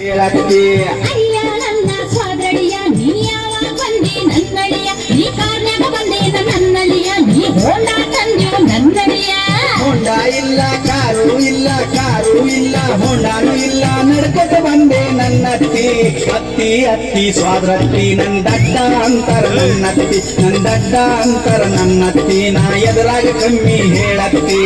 ಹೇಳತ್ತಿ ಅಯ್ಯ ನನ್ನ ಸೋದರಳಿಯ ನೀ ಯಾವಾಗ ಬಂದಿ ನನ್ನಳಿಯ ನೀ ಕಾರ್ಯಾಗ ಬಂದೇನ ನನ್ನಳಿಯ ನೀ ಹೋಂಡ ತಂದ್ಯೋ ನನ್ನಳಿಯ ಹೊಂಡ ಇಲ್ಲ ಕಾರು ಇಲ್ಲ ಹೊಂಡಾನು ಇಲ್ಲ ನಡ್ಕೊತ ಬಂದೆ ನನ್ನತ್ತಿ ಅತ್ತಿ ಅತ್ತಿ ಸ್ವಾದ್ರತ್ತಿ ನನ್ ದಡ್ಡ ಅಂತರ ನನ್ನತ್ತಿ ನಾ ಎದುರಾಗ ಕಮ್ಮಿ ಹೇಳತ್ತಿ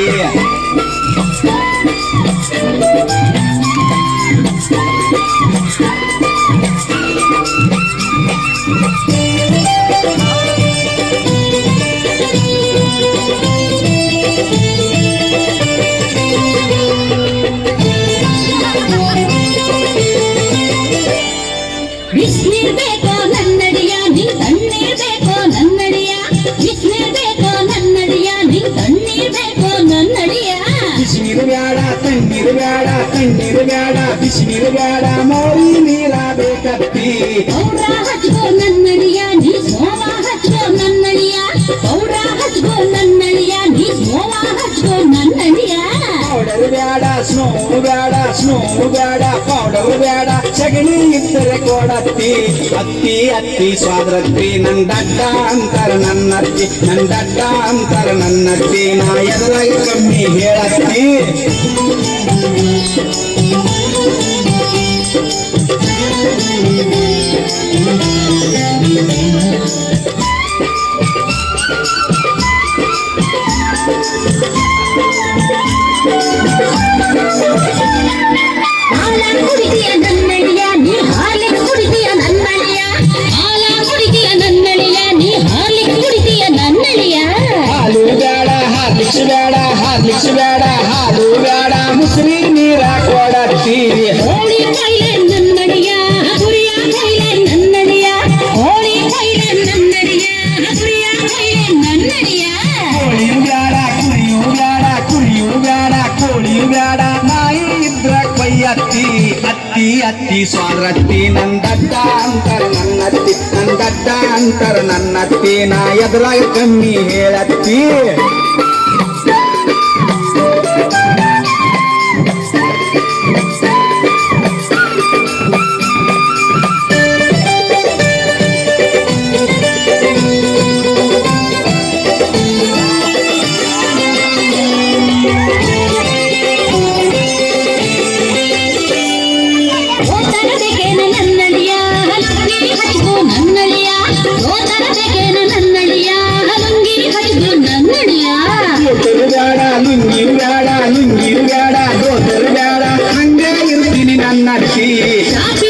ಬಿಸಿನೀರ್ ಬೇಕೋ ನನ್ನಡಿಯ ನೀ ತಣ್ಣೀರ್ ಬೇಕೋ ನನ್ನಡಿಯ ಬಿಸಿನೀರ್ ಬೇಕೋ ನನ್ನಡಿಯ ನೀ ತಣ್ಣೀರ್ ಬೇಕೋ ನನ್ನಡಿಯ ಬಿಸಿನೀರು ಬ್ಯಾಡ ತಣ್ಣೀರು ಬ್ಯಾಡ ಬಿಸಿನೀರು ಬ್ಯಾಡ ಮೋರಿ ನೀರ ಬೇಕತ್ತಿ ಪೌಡ ಹಚ್ಕೋ ನನ್ನಡಿಯ ನೀ ಸೋಮ ಹಚ್ಕೋ ನನ್ನಡಿಯ ಪೌಡ ಹಚ್ಕೋ ನನ್ನಡಿಯ ನೀ ಸೋಮ ಹಚ್ಕೋ ನನ್ನಡಿಯ ಪೌಡರ್ ಬ್ಯಾಡ ಸ್ನೋ ಬ್ಯಾಡ ಪೌಡರ್ ಬ್ಯಾಡ ಸಗಣಿ ಇದ್ದರೆ ಕೊಡತ್ತಿ ಅತ್ತಿ ಸ್ವಾದ್ರತ್ತಿ ನನ್ ದಡ್ಡ ಅಂತರ ನನ್ನತ್ತಿ ನಾ ಎದುರಾಗಿ ಕಮ್ಮಿ ಹೇಳತ್ತಿ ಹಾಲ ಕುಡಿದೀಯ ನನ್ನಳಿಯ ನೀ ಹಾಲಿಗೆ ಕುಡಿದೀಯ ನನ್ನಳಿಯ ಹಾಲ ಕುಡಿದೀಯ ನನ್ನಳಿಯ ನೀ ಹಾಲಿಗೆ ಕುಡಿದೀಯ ನನ್ನಳಿಯ ಹಾಲು ಬ್ಯಾಡ ಹಾರ್ಲಿಕ್ಸ್ ಬ್ಯಾಡ ಹಾಲು ಬ್ಯಾಡ ಮುಸ್ರಿ ನೀರ ಕೊಡತ್ತಿ ಹೋಳಿ ಕೈಲೆ ನನ್ನಳಿಯ ಹಗುರಿಯ ಕೈಲೆ ನನ್ನಳಿಯ ಹೋಳಿ ಕೈಲೆ ನನ್ನಳಿಯ ಹಗುರಿಯ ಕೈಲೆ ನನ್ನಳಿಯ ಕೋಳಿಯು ಬ್ಯಾಡ ನಾಯಿ ಇದ್ರ ಕೊಯ್ಯತ್ತಿ ಅತ್ತಿ ಸ್ವಾದ್ರತ್ತಿ ನನ್ ದಡ್ಡ ಅಂತರ ನನ್ನತ್ತಿ ನಾ ಎದುರಾಗ ಕಮ್ಮಿ ಹೇಳತ್ತಿ ಓದರಬೇಕೇನ ನನ್ನಳಿಯ ಹಲುಂಗಿ ಹಚ್ಕೋ ನನ್ನಳಿಯ ಓದರಬೇಕೇನ ನನ್ನಳಿಯ ಹಲುಂಗಿ ಹಚ್ಕೋ ನನ್ನಳಿಯ ದೋತರು ಬ್ಯಾಡ ಲುಂಗಿಯು ಬ್ಯಾಡ ದೋತರು ಬ್ಯಾಡ ಹಂಗ ಇರ್ತೀನಿ ನನ್ನತ್ತಿ ಕಾಫಿ